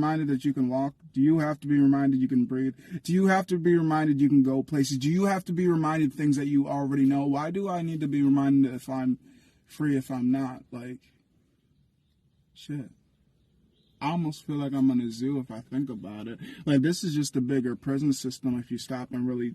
reminded that you can walk? Do you have to be reminded you can breathe? Do you have to be reminded you can go places? Do you have to be reminded things that you already know? Why do I need to be reminded if I'm free if I'm not? Like, shit. I almost feel like I'm in a zoo if I think about it. Like, this is just a bigger prison system if you stop and really...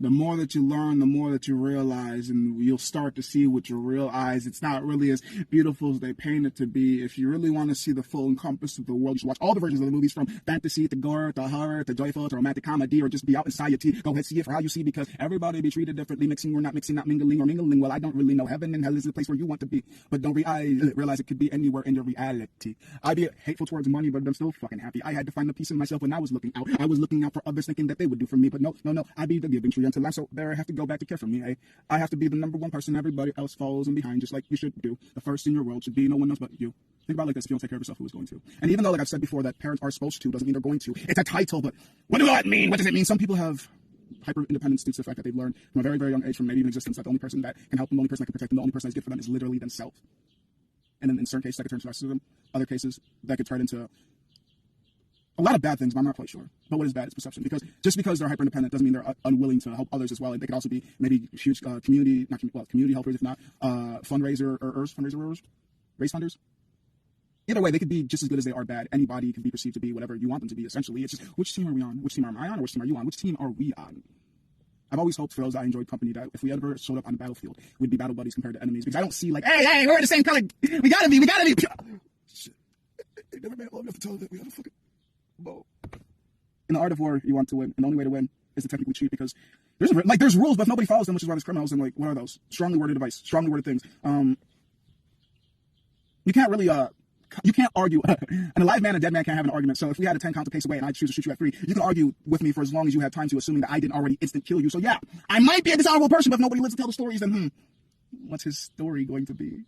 The more that you learn, the more that you realize, and you'll start to see with your real eyes. It's not really as beautiful as they paint it to be. If you really want to see the full encompass of the world, you should watch all the versions of the movies, from fantasy to gore to horror to joyful to romantic comedy, or just be out in society. Go ahead, see it for how you see, because everybody be treated differently, mixing or not mixing, not mingling or mingling. Well, I don't really know. Heaven and hell is the place where you want to be, but don't realize it could be anywhere in your reality. I be hateful towards money, but I'm still fucking happy. I had to find the peace in myself when I was looking out. I was looking out for others, thinking that they would do for me, but no. I be the giving tree until I'm so there. I have to go back to care for me. I have to be the number one person everybody else follows in behind, just like you should do. The first in your world should be no one else but you. Think about it like this: if you don't take care of yourself, who is going to? And even though, like I've said before, that parents are supposed to, doesn't mean they're going to. It's a title, but what does that mean? What does it mean? Some people have hyper independence due to the fact that they've learned from a very, very young age, from maybe even existence, that the only person that can help them, the only person that can protect them, the only person that's good for them is literally themselves. And then in certain cases, that could turn into narcissism. Other cases, that could turn into a lot of bad things, but I'm not quite sure. But what is bad is perception. Because just because they're hyper independent doesn't mean they're unwilling to help others as well. They could also be maybe huge community helpers, if not raise funders. Either way, they could be just as good as they are bad. Anybody can be perceived to be whatever you want them to be, essentially. It's just, which team are we on? Which team am I on? Or which team are you on? Which team are we on? I've always hoped, for those I enjoyed company, that if we ever showed up on the battlefield, we'd be battle buddies compared to enemies. Because I don't see like, hey, we're the same color. We gotta be. Shit. It never been long enough to tell that we have a fucking bow. In the art of war, you want to win, and the only way to win is to technically cheat, because there's rules, but if nobody follows them, which is why there's criminals. And like, what are those? Strongly worded advice, strongly worded things. You can't really you can't argue. An alive man and a dead man can't have an argument. So if we had a 10 count to pace away and I choose to shoot you at 3, you can argue with me for as long as you have time to, assuming that I didn't already instant kill you. So yeah, I might be a dishonorable person, but if nobody lives to tell the stories, then what's his story going to be?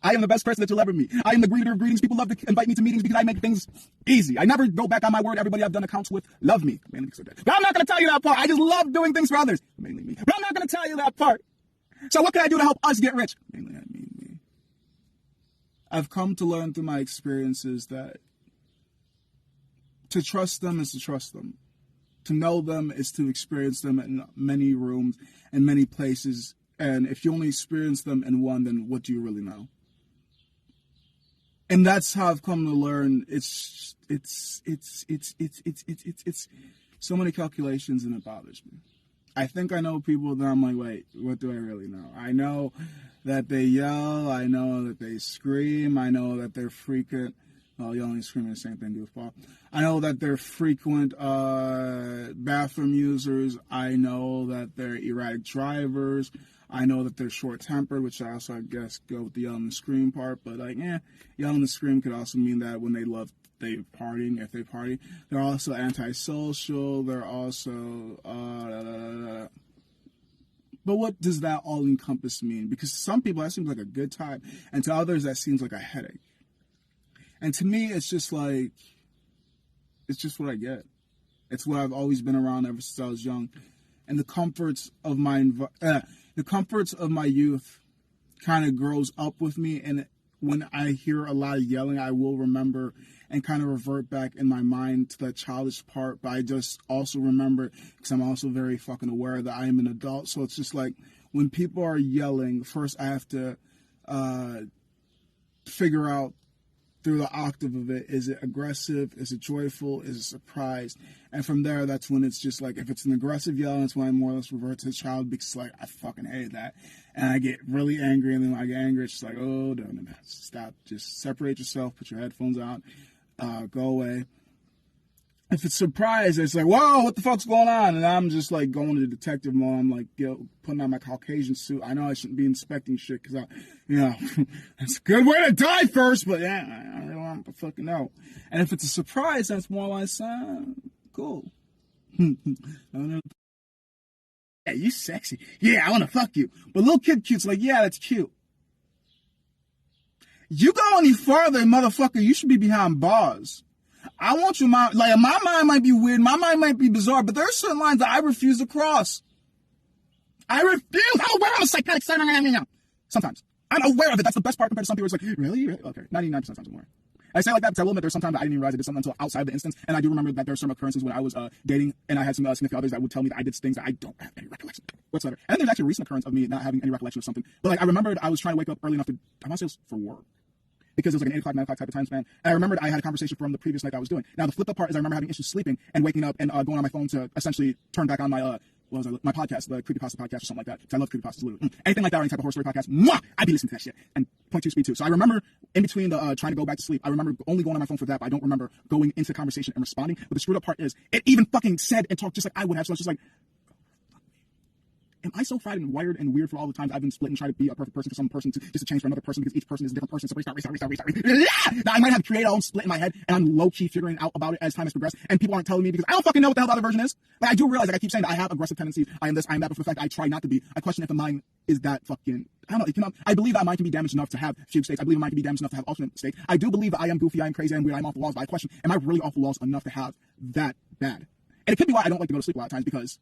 I am the best person that you'll ever meet. I am the greeter of greetings. People love to invite me to meetings because I make things easy. I never go back on my word. Everybody I've done accounts with love me. Mainly because they're dead. But I'm not going to tell you that part. I just love doing things for others. Mainly me. But I'm not going to tell you that part. So what can I do to help us get rich? Mainly I mean me. I've come to learn through my experiences that to trust them is to trust them. To know them is to experience them in many rooms and many places. And if you only experience them in one, then what do you really know? And that's how I've come to learn. It's so many calculations, and it bothers me. I think I know people that I'm like, wait, what do I really know? I know that they yell. I know that they scream. I know that they're frequent. Well, yelling and screaming, the same thing, goofball. I know that they're frequent bathroom users. I know that they're erratic drivers. I know that they're short-tempered, which I also, I guess, go with the yell and scream part. But, yell and scream could also mean that when they partying, if they party. They're also antisocial. They're also, But what does that all encompass mean? Because to some people, that seems like a good time. And to others, that seems like a headache. And to me, it's just what I get. It's what I've always been around ever since I was young. And the comforts of my youth kind of grows up with me. And when I hear a lot of yelling, I will remember and kind of revert back in my mind to that childish part. But I just also remember, because I'm also very fucking aware that I am an adult. So it's just like, when people are yelling, first I have to figure out through the octave of it, is it aggressive, is it joyful, is it surprised? And from there, that's when it's just like, if it's an aggressive yell, that's when I more or less revert to the child, because like, I fucking hate that. And I get really angry, and then when I get angry, it's just like, oh, no, stop, just separate yourself, put your headphones out, go away. If it's surprise, it's like, whoa, what the fuck's going on? And I'm just like going to detective mode. I'm like, putting on my Caucasian suit. I know I shouldn't be inspecting shit because it's a good way to die first, but yeah, I don't want to fucking know. And if it's a surprise, that's more like, cool. Yeah, you sexy. Yeah, I want to fuck you. But little kid cute's like, yeah, that's cute. You go any further, motherfucker, you should be behind bars. I want your mind, like, my mind might be weird, my mind might be bizarre, but there are certain lines that I refuse to cross. I'm aware I'm a psychotic son. Sometimes. I'm aware of it. That's the best part compared to some people. It's like, really? Okay, 99% of the times I'm aware. I say it like that because I will admit there's sometimes I didn't even realize I did something until outside the instance. And I do remember that there are some occurrences when I was dating and I had some significant others that would tell me that I did things that I don't have any recollection whatsoever. And then there's actually a recent occurrence of me not having any recollection of something. But like I remembered I was trying to wake up early enough to, I want to say it was for work, because it was like an 8 o'clock, 9 o'clock type of time span. And I remembered I had a conversation from the previous night that I was doing. Now, the flipped up part is I remember having issues sleeping and waking up and going on my phone to essentially turn back on my, my podcast, the Creepypasta podcast or something like that. Because I love Creepypastas, literally. Anything like that or any type of horror story podcast, mwah! I'd be listening to that shit. And point two, speed two. So I remember in between the trying to go back to sleep, I remember only going on my phone for that, but I don't remember going into conversation and responding. But the screwed up part is it even fucking said and talked just like I would have. So it's just like, am I so fried and wired and weird for all the times I've been split and tried to be a perfect person for some person just to change for another person because each person is a different person? So restart. Now I might have created a own split in my head and I'm low key figuring out about it as time has progressed and people aren't telling me because I don't fucking know what the hell the other version is. But I do realize, like I keep saying, that I have aggressive tendencies. I am this, I am that, but for the fact I try not to be. I question if the mind is that fucking, I don't know. I believe that mind can be damaged enough to have fugue states. I believe the mind can be damaged enough to have alternate states. I do believe that I am goofy, I am crazy, I am weird, I'm off the walls. But I question, am I really off the walls enough to have that bad? And it could be why I don't like to go to sleep a lot of times because.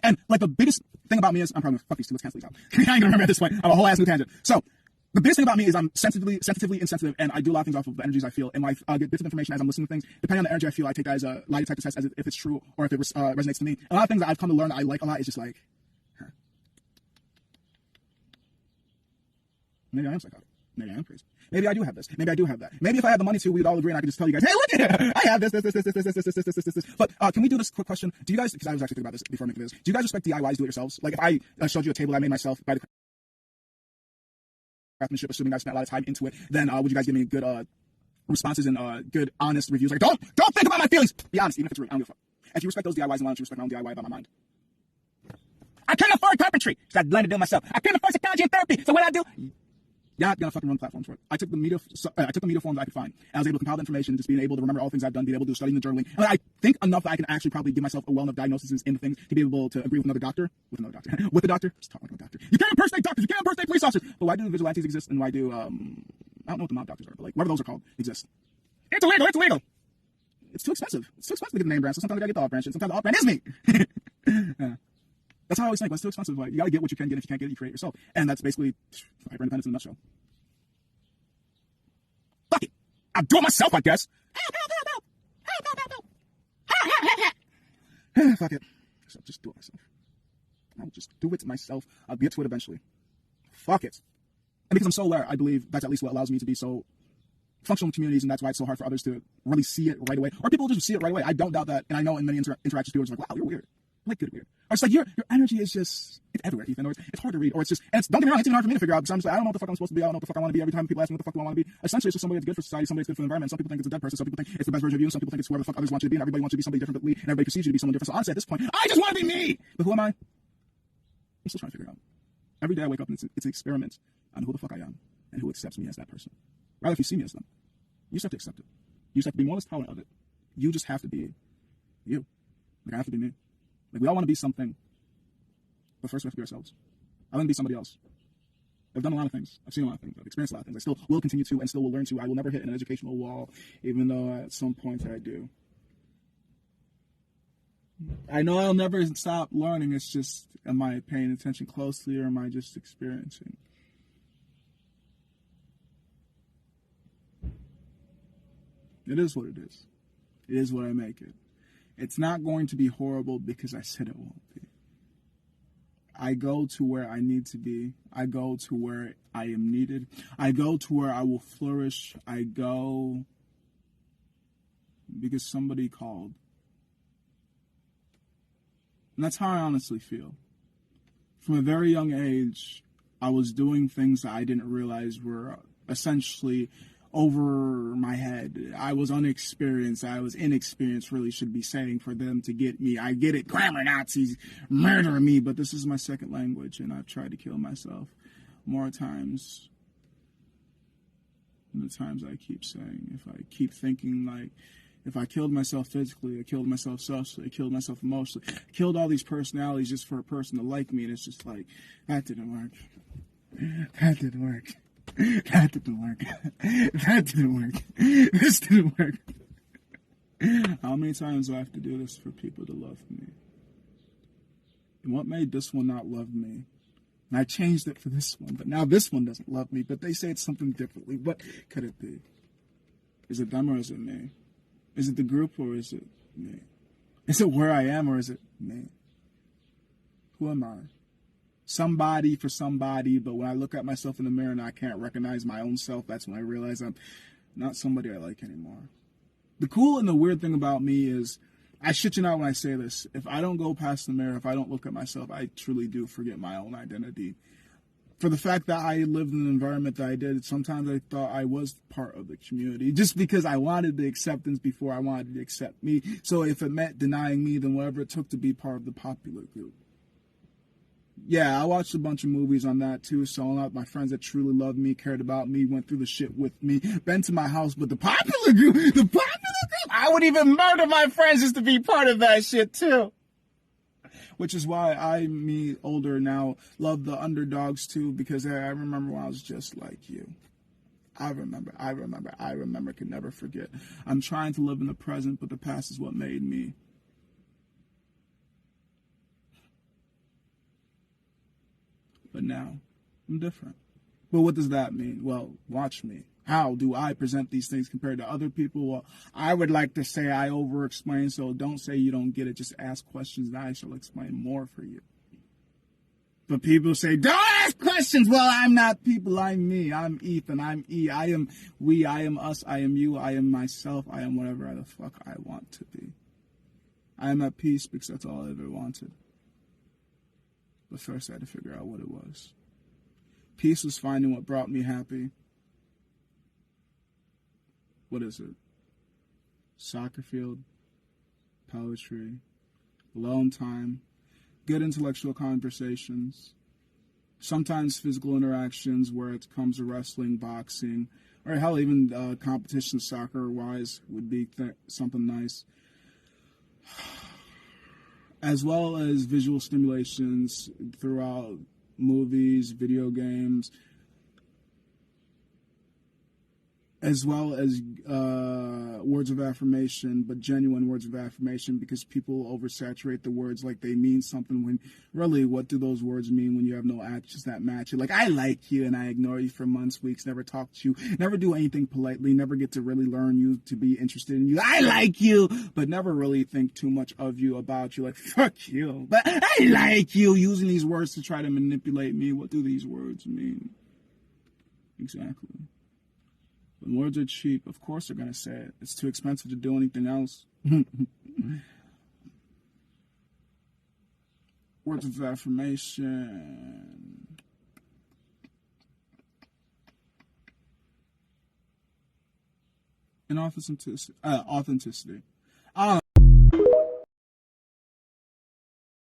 And like the biggest thing about me is I'm probably fuck these two. Let's cancel these out. I ain't gonna remember at this point. I'm a whole ass new tangent. So the biggest thing about me is I'm sensitively insensitive, and I do a lot of things off of the energies I feel. And like I get bits of information as I'm listening to things. Depending on the energy I feel, I take that as a lie detector test, as if it's true or if it resonates to me. A lot of things that I've come to learn that I like a lot is just like, maybe I am psychotic. Maybe I am crazy. Maybe I do have this. Maybe I do have that. Maybe if I had the money to, we'd all agree and I could just tell you guys, hey, look at it. I have this. But can we do this quick question? Do you guys, because I was actually thinking about this before making this, do you guys respect DIYs, do it yourselves? Like if I showed you a table I made myself by the craftsmanship, assuming I spent a lot of time into it, then would you guys give me good responses and good honest reviews? Like don't think about my feelings. Be honest, even if it's rude. I don't give a fuck. If you respect those DIYs, then why don't you respect my own DIY about my mind? I couldn't afford carpentry, so I learned to do it myself. I couldn't afford psychology and therapy, so what I do? You're not gonna fucking run platforms for it. I took the media forms I could find. And I was able to compile the information, just being able to remember all things I've done, being able to do studying the journaling. And I think enough that I can actually probably give myself a well enough diagnosis in the things to be able to agree with the doctor. With the doctor. Just talk like a doctor. You can't impersonate doctors. You can't impersonate police officers. But why do vigilantes exist? And why do I don't know what the mob doctors are, but like whatever those are called exist. It's illegal. It's too expensive. It's too expensive to get the name brand. So sometimes I gotta get the off brand shit. Sometimes the off brand is me. Yeah. That's how I always think. But it's too expensive. Like you gotta get what you can get. If you can't get it, you create it yourself. And that's basically hyper independence in a nutshell. Fuck it. I'll do it myself, I guess. Fuck it. I'll just do it myself. I'll just do it myself. I'll get to it eventually. Fuck it. And because I'm so aware, I believe that's at least what allows me to be so functional in communities, and that's why it's so hard for others to really see it right away. Or people just see it right away. I don't doubt that. And I know in many interactions, people are just like, wow, you're weird. I'm like, good weird. Or it's like, your energy is just, it's everywhere, Ethan. Or it's hard to read. Or it's just, and it's, don't get me wrong, it's even hard for me to figure out because I'm just like, I don't know what the fuck I'm supposed to be. I don't know what the fuck I want to be. Every time people ask me what the fuck do I want to be, essentially it's just somebody that's good for society, somebody that's good for the environment. Some people think it's a dead person. Some people think it's the best version of you. Some people think it's whoever the fuck others want you to be. And everybody wants you to be somebody different, and everybody perceives you to be someone different. So honestly, at this point, I just want to be me. But who am I? I'm still trying to figure it out. Every day I wake up and it's an experiment on who the fuck I am and who accepts me as that person. Rather, if you see me as them, you just have to accept it. You just have to be more or less tolerant of it. You just have to be you. Like I have to be me. Like we all want to be something, but first we have to be ourselves. I want to be somebody else. I've done a lot of things. I've seen a lot of things. I've experienced a lot of things. I still will continue to and still will learn to. I will never hit an educational wall, even though at some point I do. I know I'll never stop learning. It's just, am I paying attention closely or am I just experiencing? It is what it is. It is what I make it. It's not going to be horrible because I said it won't be. I go to where I need to be. I go to where I am needed. I go to where I will flourish. I go because somebody called. And that's how I honestly feel. From a very young age, I was doing things that I didn't realize were essentially over my head. I was unexperienced. I was inexperienced, really should be saying, for them to get me. I get it, grammar Nazis murdering me, but this is my second language, and I've tried to kill myself more times than the times I keep saying. If I keep thinking like, if I killed myself physically, I killed myself socially, I killed myself emotionally, I killed all these personalities just for a person to like me, and it's just like, that didn't work. That didn't work. That didn't work. That didn't work. This didn't work. How many times do I have to do this for people to love me? And what made this one not love me? And I changed it for this one, but now this one doesn't love me, but they say it's something differently. What could it be? Is it them or is it me? Is it the group or is it me? Is it where I am or is it me? Who am I? Somebody for somebody, but when I look at myself in the mirror and I can't recognize my own self, that's when I realize I'm not somebody I like anymore. The cool and the weird thing about me is, I shit you not when I say this, if I don't go past the mirror, if I don't look at myself, I truly do forget my own identity. For the fact that I lived in an environment that I did, sometimes I thought I was part of the community just because I wanted the acceptance before I wanted to accept me. So if it meant denying me, then whatever it took to be part of the popular group. Yeah, I watched a bunch of movies on that too. So a lot of my friends that truly loved me, cared about me, went through the shit with me, been to my house. But the popular group, I would even murder my friends just to be part of that shit too. Which is why I, me older now, love the underdogs too, because I remember when I was just like you. I remember, could never forget. I'm trying to live in the present, but the past is what made me. But now, I'm different. But what does that mean? Well, watch me. How do I present these things compared to other people? Well, I would like to say I over-explain, so don't say you don't get it. Just ask questions and I shall explain more for you. But people say, don't ask questions! Well, I'm not people, I'm me. I'm Ethan, I'm E. I am we, I am us, I am you, I am myself, I am whatever the fuck I want to be. I am at peace because that's all I ever wanted. But first I had to figure out what it was. Peace was finding what brought me happy. What is it? Soccer field, poetry, alone time, good intellectual conversations, sometimes physical interactions where it comes to wrestling, boxing, or hell, even competition soccer-wise would be something nice. As well as visual stimulations throughout movies, video games, as well as words of affirmation, but genuine words of affirmation, because people oversaturate the words like they mean something when really what do those words mean when you have no actions that match it? Like, I like you and I ignore you for months, weeks, never talk to you, never do anything politely, never get to really learn you, to be interested in you. I like you, but never really think too much of you, about you, like, fuck you, but I like you, using these words to try to manipulate me. What do these words mean? Exactly. When words are cheap, of course they're going to say it. It's too expensive to do anything else. Words of affirmation. And authenticity.